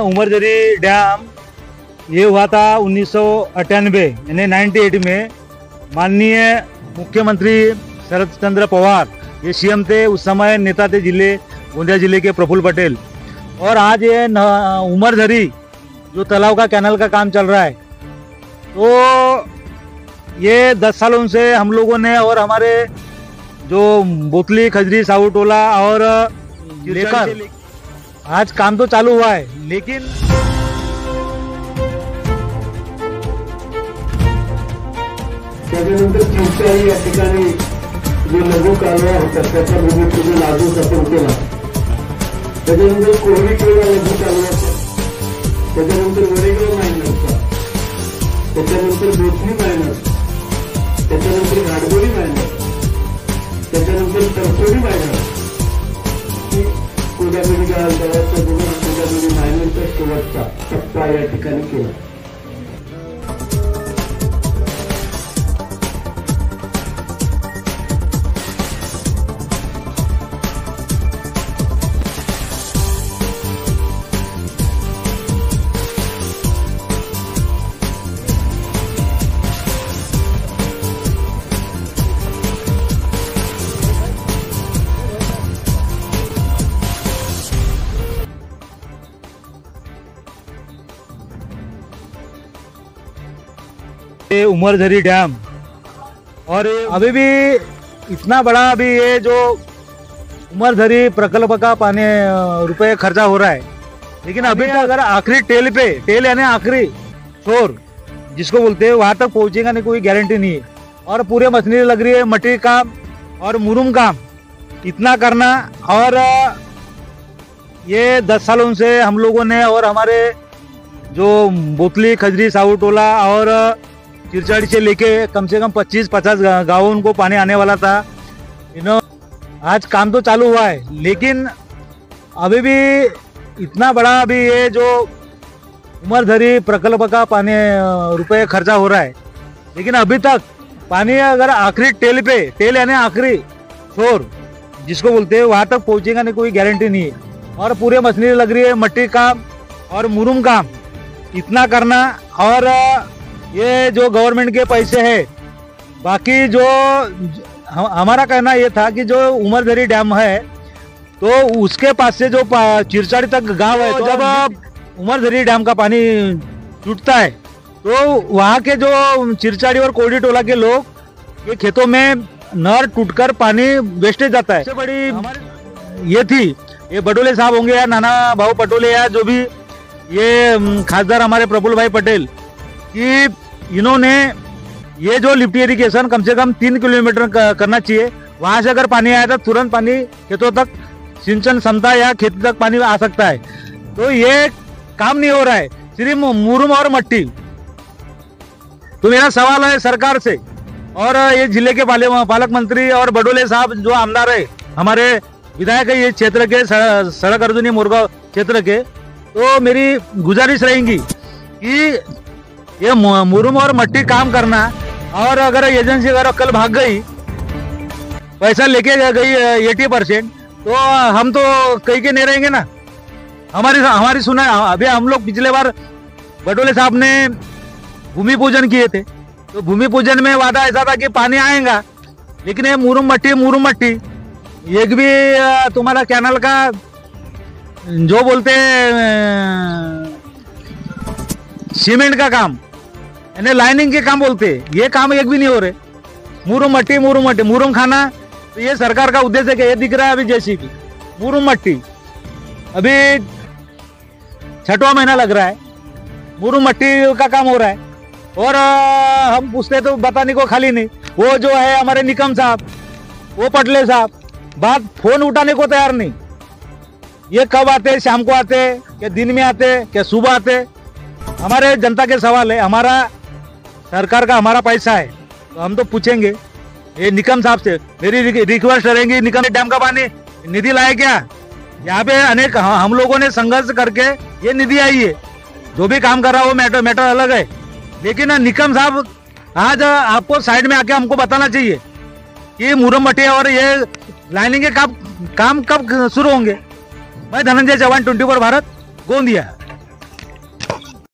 उमरझरी dam ये हुआ था 1998 यानी 98 में। माननीय मुख्यमंत्री शरद चंद्र पवार ये सीएम थे, उस समय नेता थे गोंदिया जिले के प्रफुल्ल पटेल। और आज ये उमरझरी जो तालाब का कैनल का काम चल रहा है, तो ये 10 सालों से हम लोगों ने और हमारे जो बोतली खजरी साहू टोला और लेकर आज काम तो चालू हुआ है, लेकिन त्याच्यानंतर चिंचाई या ठिकाणी जे लघु कालवा होता त्याचा भूमिकेने लागू जतन केला। त्याच्यानंतर कोहली केला लघु कालवाचा, त्याच्यानंतर वडेगाव मायनरचा, त्याच्यानंतर बोथली मायनर, त्याच्यानंतर घाटगोळी मायनर, त्याच्यानंतर तरसोडी मायनर, कोजागिरी गावाचा कोजागिरी मायनरचा शेवटचा टप्पा या ठिकाणी केला। उमरझरी डैम और अभी भी इतना बड़ा अभी ये जो उमरझरी प्रकल्प का पानी रुपए खर्चा हो रहा है, लेकिन अभी तक अगर आखिरी टेल यानी आखिरी छोर जिसको बोलते हैं वहां तक पहुंचेगा नहीं, कोई गारंटी नहीं है। और पूरे मशीनरी लग रही है, मट्टी काम और मुरुम काम इतना करना। और ये 10 सालों से हम लोगों ने और हमारे जो बोतली खजरी साहू टोला और चिरचाड़ी से लेके कम से कम 25-50 गाँवों को पानी आने वाला था। आज काम तो चालू हुआ है, लेकिन अभी भी इतना बड़ा अभी ये जो उमरझरी प्रकल्प का पानी रुपए खर्चा हो रहा है, लेकिन अभी तक पानी अगर आखिरी टेल यानी आखिरी छोर जिसको बोलते हैं वहां तक पहुंचेगा नहीं, कोई गारंटी नहीं है। और पूरे मशीनरी लग रही है, मट्टी काम और मुरुम काम इतना करना। और ये जो गवर्नमेंट के पैसे है, बाकी जो हमारा कहना ये था कि जो उमरझरी डैम है तो उसके पास से जो चिरचाड़ी तक गांव है, तो जब उमरझरी डैम का पानी टूटता है तो वहाँ के जो चिरचाड़ी और कोडी टोला के लोग ये खेतों में नहर टूटकर पानी वेस्टेज जाता है। सबसे बड़ी ये थी, ये बटोले साहब होंगे या नाना भाऊ पटोले या जो भी ये खासदार हमारे प्रफुल्ल भाई पटेल, कि इन्होंने ये जो लिफ्ट इरिगेशन कम से कम 3 किलोमीटर करना चाहिए। वहां से अगर पानी आया तो तुरंत पानी खेतों तक सिंचन क्षमता या खेती तक पानी आ सकता है। तो ये काम नहीं हो रहा है, सिर्फ मुरुम और मट्टी। तो मेरा सवाल है सरकार से और ये जिले के पालक मंत्री और बडोले साहब जो आमदार है, हमारे विधायक है ये क्षेत्र के सड़क अर्जुनी मोरगांव क्षेत्र के, तो मेरी गुजारिश रहेगी कि ये मुरुम और मट्टी काम करना। और अगर एजेंसी अगर कल भाग गई, पैसा लेके गई 80%, तो हम तो कहीं के नहीं रहेंगे ना। हमारी सुना, अभी हम लोग पिछले बार बटोले साहब ने भूमि पूजन किए थे, तो भूमि पूजन में वादा ऐसा था कि पानी आएगा, लेकिन ये मुरुम मट्टी एक भी तुम्हारा कैनल का जो बोलते हैं सीमेंट का काम यानी लाइनिंग के काम बोलते हैं, ये काम एक भी नहीं हो रहे। मुरुम मट्टी मुरुम खाना, तो ये सरकार का उद्देश्य क्या? ये दिख रहा है अभी जेसीबी मुरुम मट्टी, अभी 6वां महीना लग रहा है, मुरुम मट्टी का काम हो रहा है। और हम पूछते तो बताने को खाली नहीं। वो जो है हमारे निकम साहब, वो पटले साहब, बात फोन उठाने को तैयार नहीं। ये कब आते, शाम को आते, क्या दिन में आते, क्या सुबह आते? हमारे जनता के सवाल है, हमारा सरकार का हमारा पैसा है, तो हम तो पूछेंगे ये निकम साहब से। मेरी रिक्वेस्ट रहेगी, निकम डैम का पानी निधि लाए क्या? यहाँ पे अनेक हम लोगों ने संघर्ष करके ये निधि आई है। जो भी काम कर रहा है वो मैटर अलग है, लेकिन निकम साहब आज आपको साइड में आके हमको बताना चाहिए कि मुरुम मट्टी और ये लाइनिंग के काम कब शुरू होंगे। मैं धनंजय चौहान, 24 भारत, गोंदिया।